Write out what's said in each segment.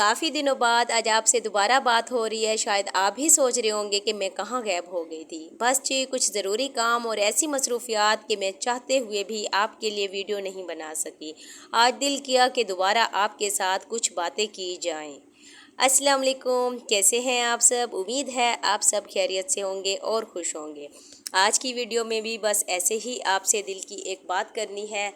काफ़ी दिनों बाद आज आपसे दोबारा बात हो रही है। शायद आप भी सोच रहे होंगे कि मैं कहाँ गायब हो गई थी। बस जी कुछ ज़रूरी काम और ऐसी मसरूफियात कि मैं चाहते हुए भी आपके लिए वीडियो नहीं बना सकी। आज दिल किया कि दोबारा आपके साथ कुछ बातें की जाएं। अस्सलाम वालेकुम, कैसे हैं आप सब? उम्मीद है आप सब खैरियत से होंगे और खुश होंगे। आज की वीडियो में भी बस ऐसे ही आपसे दिल की एक बात करनी है।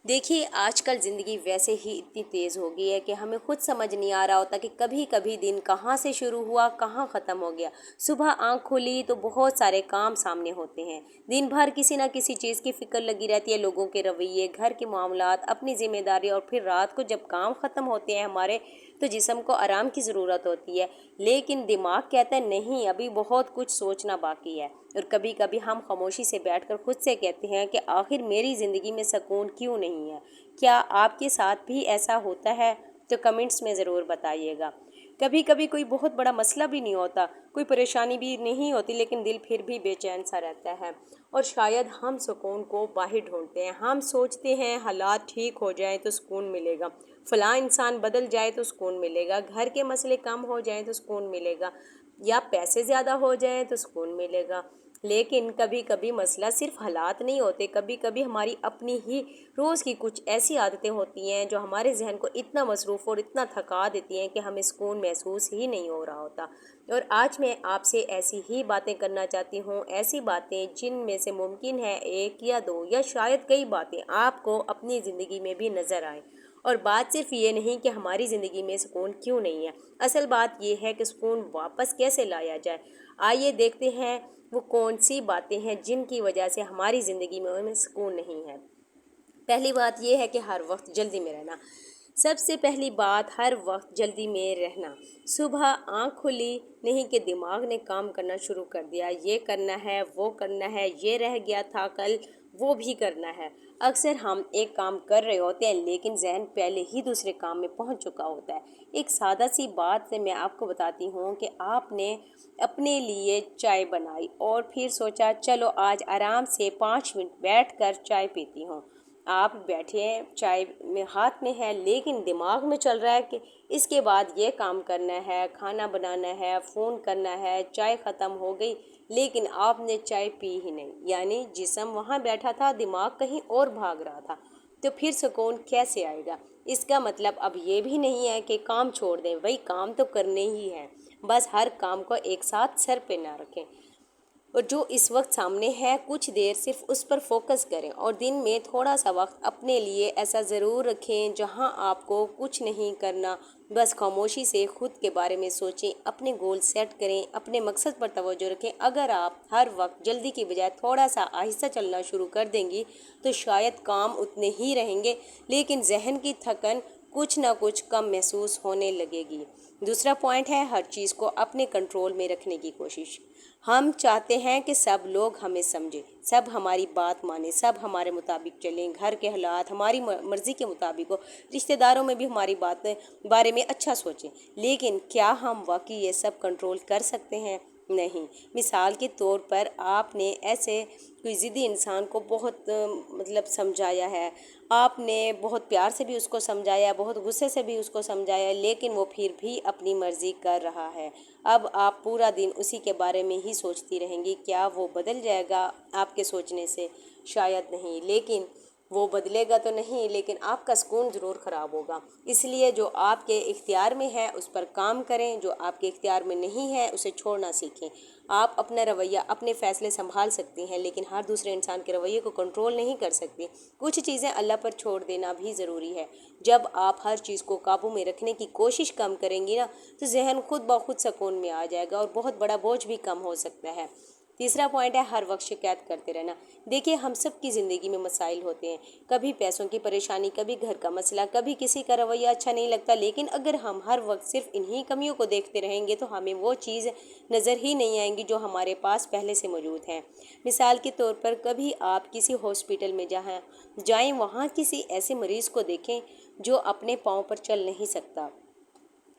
देखिए आजकल ज़िंदगी वैसे ही इतनी तेज़ हो गई है कि हमें खुद समझ नहीं आ रहा होता कि कभी कभी दिन कहाँ से शुरू हुआ कहाँ ख़त्म हो गया। सुबह आँख खुली तो बहुत सारे काम सामने होते हैं। दिन भर किसी न किसी चीज़ की फ़िक्र लगी रहती है, लोगों के रवैये, घर के मामलात, अपनी ज़िम्मेदारी, और फिर रात को जब काम ख़त्म होते हैं हमारे तो जिस्म को आराम की ज़रूरत होती है, लेकिन दिमाग कहता है नहीं, अभी बहुत कुछ सोचना बाकी है। और कभी कभी हम खामोशी से बैठकर खुद से कहते हैं कि आखिर मेरी ज़िंदगी में सुकून क्यों नहीं है। क्या आपके साथ भी ऐसा होता है? तो कमेंट्स में ज़रूर बताइएगा। कभी कभी कोई बहुत बड़ा मसला भी नहीं होता, कोई परेशानी भी नहीं होती, लेकिन दिल फिर भी बेचैन सा रहता है और शायद हम सुकून को बाहर ढूंढते हैं। हम सोचते हैं हालात ठीक हो जाएं तो सुकून मिलेगा, फ़लाँ इंसान बदल जाए तो सुकून मिलेगा, घर के मसले कम हो जाएं तो सुकून मिलेगा, या पैसे ज़्यादा हो जाएं तो सुकून मिलेगा। लेकिन कभी कभी मसला सिर्फ हालात नहीं होते, कभी कभी हमारी अपनी ही रोज़ की कुछ ऐसी आदतें होती हैं जो हमारे जहन को इतना मसरूफ़ और इतना थका देती हैं कि हमें सुकून महसूस ही नहीं हो रहा होता। और आज मैं आपसे ऐसी ही बातें करना चाहती हूँ, ऐसी बातें जिनमें से मुमकिन है एक या दो या शायद कई बातें आपको अपनी ज़िंदगी में भी नज़र आएँ। और बात सिर्फ ये नहीं कि हमारी ज़िंदगी में सुकून क्यों नहीं है, असल बात ये है कि सुकून वापस कैसे लाया जाए। आइए देखते हैं वो कौन सी बातें हैं जिनकी वजह से हमारी ज़िंदगी में सुकून नहीं है। पहली बात यह है कि हर वक्त जल्दी में रहना। सबसे पहली बात, हर वक्त जल्दी में रहना। सुबह आँख खुली नहीं कि दिमाग ने काम करना शुरू कर दिया, ये करना है, वो करना है, ये रह गया था कल, वो भी करना है। अक्सर हम एक काम कर रहे होते हैं लेकिन जहन पहले ही दूसरे काम में पहुंच चुका होता है। एक सादा सी बात से मैं आपको बताती हूँ कि आपने अपने लिए चाय बनाई और फिर सोचा चलो आज आराम से 5 मिनट बैठकर चाय पीती हूँ। आप बैठे हैं, चाय में हाथ में है, लेकिन दिमाग में चल रहा है कि इसके बाद ये काम करना है, खाना बनाना है, फ़ोन करना है, चाय ख़त्म हो गई, लेकिन आपने चाय पी ही नहीं। यानी जिस्म वहाँ बैठा था, दिमाग कहीं और भाग रहा था। तो फिर सुकून कैसे आएगा? इसका मतलब अब ये भी नहीं है कि काम छोड़ दें, वही काम तो करने ही है, बस हर काम को एक साथ सर पे ना रखें। और जो इस वक्त सामने है कुछ देर सिर्फ उस पर फोकस करें, और दिन में थोड़ा सा वक्त अपने लिए ऐसा ज़रूर रखें जहां आपको कुछ नहीं करना, बस खामोशी से खुद के बारे में सोचें, अपने गोल सेट करें, अपने मकसद पर तवज्जो रखें। अगर आप हर वक्त जल्दी की बजाय थोड़ा सा आहिस्ता चलना शुरू कर देंगी तो शायद काम उतने ही रहेंगे, लेकिन जहन की थकन कुछ ना कुछ कम महसूस होने लगेगी। दूसरा पॉइंट है हर चीज़ को अपने कंट्रोल में रखने की कोशिश। हम चाहते हैं कि सब लोग हमें समझें, सब हमारी बात माने, सब हमारे मुताबिक चलें, घर के हालात हमारी मर्ज़ी के मुताबिक हो, रिश्तेदारों में भी हमारी बात बारे में अच्छा सोचें। लेकिन क्या हम वाकई ये सब कंट्रोल कर सकते हैं? नहीं। मिसाल के तौर पर आपने ऐसे कोई ज़िद्दी इंसान को बहुत समझाया है, आपने बहुत प्यार से भी उसको समझाया, बहुत गुस्से से भी उसको समझाया, लेकिन वो फिर भी अपनी मर्ज़ी कर रहा है। अब आप पूरा दिन उसी के बारे में ही सोचती रहेंगी। क्या वो बदल जाएगा आपके सोचने से? शायद नहीं, लेकिन वो बदलेगा तो नहीं, लेकिन आपका सुकून ज़रूर ख़राब होगा। इसलिए जो आपके इख्तियार में है उस पर काम करें, जो आपके इख्तियार में नहीं है उसे छोड़ना सीखें। आप अपना रवैया, अपने फ़ैसले संभाल सकती हैं, लेकिन हर दूसरे इंसान के रवैये को कंट्रोल नहीं कर सकती। कुछ चीज़ें अल्लाह पर छोड़ देना भी ज़रूरी है। जब आप हर चीज़ को काबू में रखने की कोशिश कम करेंगी ना, तो जहन खुद ब खुद सुकून में आ जाएगा और बहुत बड़ा बोझ भी कम हो सकता है। तीसरा पॉइंट है हर वक्त शिकायत करते रहना। देखिए हम सब की ज़िंदगी में मसाइल होते हैं, कभी पैसों की परेशानी, कभी घर का मसला, कभी किसी का रवैया अच्छा नहीं लगता, लेकिन अगर हम हर वक्त सिर्फ इन्हीं कमियों को देखते रहेंगे तो हमें वो चीज़ नज़र ही नहीं आएंगी जो हमारे पास पहले से मौजूद हैं। मिसाल के तौर पर कभी आप किसी हॉस्पिटल में जहाँ जाएँ वहाँ किसी ऐसे मरीज़ को देखें जो अपने पाँव पर चल नहीं सकता,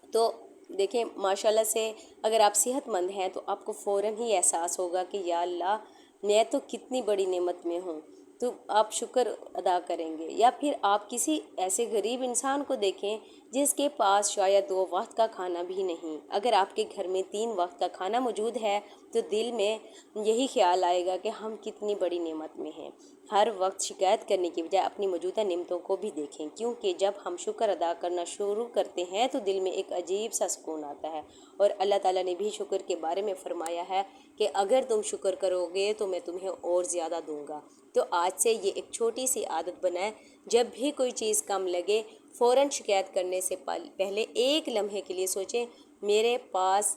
तो देखें माशाल्लाह से अगर आप सेहतमंद हैं तो आपको फ़ौरन ही एहसास होगा कि या अल्लाह मैं तो कितनी बड़ी नेमत में हूँ, तो आप शुक्र अदा करेंगे। या फिर आप किसी ऐसे गरीब इंसान को देखें جس کے پاس شاید 2 وقت کا کھانا بھی نہیں۔ اگر آپ کے گھر میں 3 وقت کا کھانا موجود ہے تو دل میں یہی خیال آئے گا کہ ہم کتنی بڑی نعمت میں ہیں۔ ہر وقت شکایت کرنے کی بجائے اپنی موجودہ نعمتوں کو بھی دیکھیں، کیونکہ جب ہم شکر ادا کرنا شروع کرتے ہیں تو دل میں ایک عجیب سا سکون آتا ہے۔ اور اللہ تعالیٰ نے بھی شکر کے بارے میں فرمایا ہے کہ اگر تم شکر کرو گے تو میں تمہیں اور زیادہ دوں گا۔ تو آج سے یہ ایک چھوٹی سی عادت بنائیں، جب بھی کوئی چیز کم لگے فوراً شکایت کرنے سے پہلے ایک لمحے کے لیے سوچیں، میرے پاس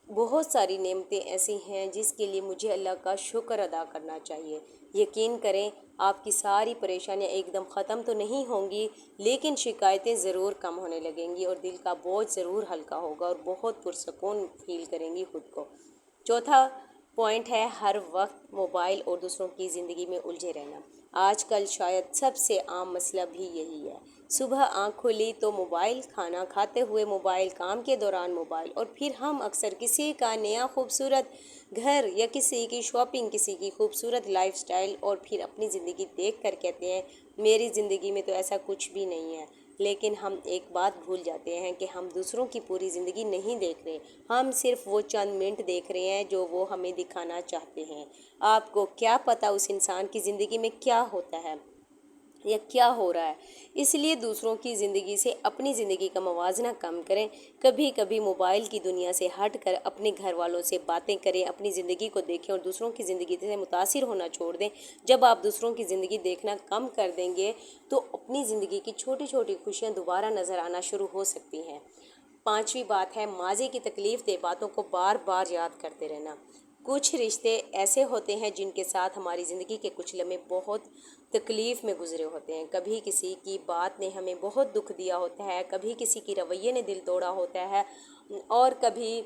بہت ساری نعمتیں ایسی ہیں جس کے لیے مجھے اللہ کا شکر ادا کرنا چاہیے۔ یقین کریں آپ کی ساری پریشانیاں ایک دم ختم تو نہیں ہوں گی، لیکن شکایتیں ضرور کم ہونے لگیں گی اور دل کا بوجھ ضرور ہلکا ہوگا اور بہت پرسکون فیل کریں گی خود کو۔ چوتھا پوائنٹ ہے ہر وقت موبائل اور دوسروں کی زندگی میں الجھے رہنا۔ آج کل شاید سب سے عام مسئلہ بھی یہی ہے۔ صبح آنکھ کھلی تو موبائل، کھانا کھاتے ہوئے موبائل، کام کے دوران موبائل، اور پھر ہم اکثر کسی کا نیا خوبصورت گھر یا کسی کی شاپنگ، کسی کی خوبصورت لائف سٹائل اور پھر اپنی زندگی دیکھ کر کہتے ہیں میری زندگی میں تو ایسا کچھ بھی نہیں ہے۔ لیکن ہم ایک بات بھول جاتے ہیں کہ ہم دوسروں کی پوری زندگی نہیں دیکھ رہے، ہم صرف وہ چند منٹ دیکھ رہے ہیں جو وہ ہمیں دکھانا چاہتے ہیں۔ آپ کو کیا پتہ اس انسان کی زندگی میں کیا ہوتا ہے یا کیا ہو رہا ہے؟ اس لیے دوسروں کی زندگی سے اپنی زندگی کا موازنہ کم کریں۔ کبھی کبھی موبائل کی دنیا سے ہٹ کر اپنے گھر والوں سے باتیں کریں، اپنی زندگی کو دیکھیں اور دوسروں کی زندگی سے متاثر ہونا چھوڑ دیں۔ جب آپ دوسروں کی زندگی دیکھنا کم کر دیں گے تو اپنی زندگی کی چھوٹی چھوٹی خوشیاں دوبارہ نظر آنا شروع ہو سکتی ہیں۔ پانچویں بات ہے ماضی کی تکلیف دہ باتوں کو بار بار یاد کرتے رہنا۔ کچھ رشتے ایسے ہوتے ہیں جن کے ساتھ ہماری زندگی کے کچھ لمحے بہت تکلیف میں گزرے ہوتے ہیں۔ کبھی کسی کی بات نے ہمیں بہت دکھ دیا ہوتا ہے، کبھی کسی کی رویے نے دل توڑا ہوتا ہے، اور کبھی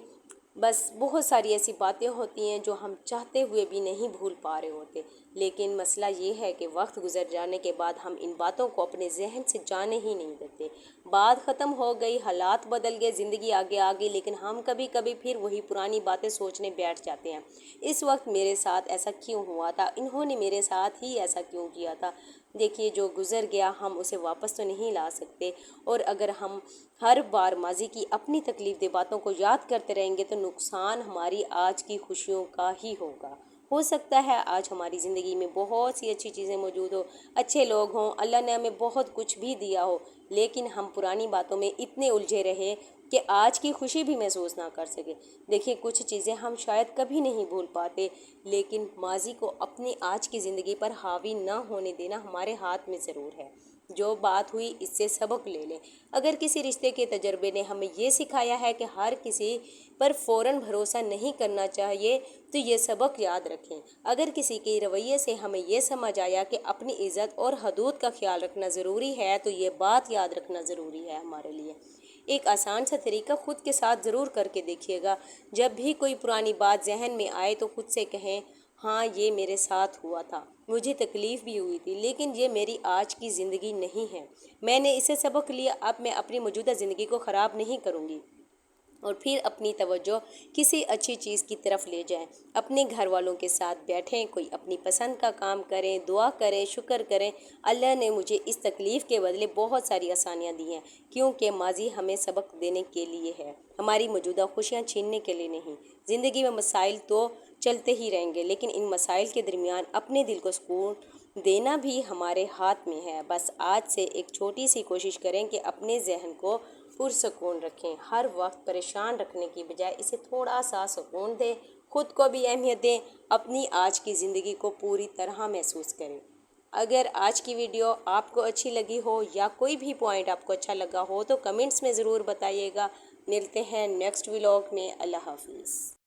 بس بہت ساری ایسی باتیں ہوتی ہیں جو ہم چاہتے ہوئے بھی نہیں بھول پا رہے ہوتے۔ لیکن مسئلہ یہ ہے کہ وقت گزر جانے کے بعد ہم ان باتوں کو اپنے ذہن سے جانے ہی نہیں دیتے۔ بات ختم ہو گئی، حالات بدل گئے، زندگی آگے آ گئی، لیکن ہم کبھی کبھی پھر وہی پرانی باتیں سوچنے بیٹھ جاتے ہیں۔ اس وقت میرے ساتھ ایسا کیوں ہوا تھا؟ انہوں نے میرے ساتھ ہی ایسا کیوں کیا تھا؟ دیکھیے جو گزر گیا ہم اسے واپس تو نہیں لا سکتے، اور اگر ہم ہر بار ماضی کی اپنی تکلیف دہ باتوں کو یاد کرتے رہیں گے تو نقصان ہماری آج کی خوشیوں کا ہی ہوگا۔ ہو سکتا ہے آج ہماری زندگی میں بہت سی اچھی چیزیں موجود ہوں، اچھے لوگ ہوں، اللہ نے ہمیں بہت کچھ بھی دیا ہو، لیکن ہم پرانی باتوں میں اتنے الجھے رہے کہ آج کی خوشی بھی محسوس نہ کر سکے۔ دیکھیے کچھ چیزیں ہم شاید کبھی نہیں بھول پاتے، لیکن ماضی کو اپنی آج کی زندگی پر حاوی نہ ہونے دینا ہمارے ہاتھ میں ضرور ہے۔ جو بات ہوئی اس سے سبق لے لیں۔ اگر کسی رشتے کے تجربے نے ہمیں یہ سکھایا ہے کہ ہر کسی پر فوراً بھروسہ نہیں کرنا چاہیے تو یہ سبق یاد رکھیں۔ اگر کسی کے رویے سے ہمیں یہ سمجھ آیا کہ اپنی عزت اور حدود کا خیال رکھنا ضروری ہے تو یہ بات یاد رکھنا ضروری ہے ہمارے لیے۔ ایک آسان سا طریقہ خود کے ساتھ ضرور کر کے دیکھیے گا۔ جب بھی کوئی پرانی بات ذہن میں آئے تو خود سے کہیں ہاں یہ میرے ساتھ ہوا تھا، مجھے تکلیف بھی ہوئی تھی، لیکن یہ میری آج کی زندگی نہیں ہے، میں نے اسے سبق لیا، اب میں اپنی موجودہ زندگی کو خراب نہیں کروں گی۔ اور پھر اپنی توجہ کسی اچھی چیز کی طرف لے جائیں، اپنے گھر والوں کے ساتھ بیٹھیں، کوئی اپنی پسند کا کام کریں، دعا کریں، شکر کریں اللہ نے مجھے اس تکلیف کے بدلے بہت ساری آسانیاں دی ہیں، کیونکہ ماضی ہمیں سبق دینے کے لیے ہے، ہماری موجودہ خوشیاں چھیننے کے لیے نہیں۔ زندگی میں مسائل تو چلتے ہی رہیں گے، لیکن ان مسائل کے درمیان اپنے دل کو سکون دینا بھی ہمارے ہاتھ میں ہے۔ بس آج سے ایک چھوٹی سی کوشش کریں کہ اپنے ذہن کو پرسکون رکھیں، ہر وقت پریشان رکھنے کی بجائے اسے تھوڑا سا سکون دیں، خود کو بھی اہمیت دیں، اپنی آج کی زندگی کو پوری طرح محسوس کریں۔ اگر آج کی ویڈیو آپ کو اچھی لگی ہو یا کوئی بھی پوائنٹ آپ کو اچھا لگا ہو تو کمنٹس میں ضرور بتائیے گا۔ ملتے ہیں نیکسٹ ولاگ میں۔ اللہ حافظ۔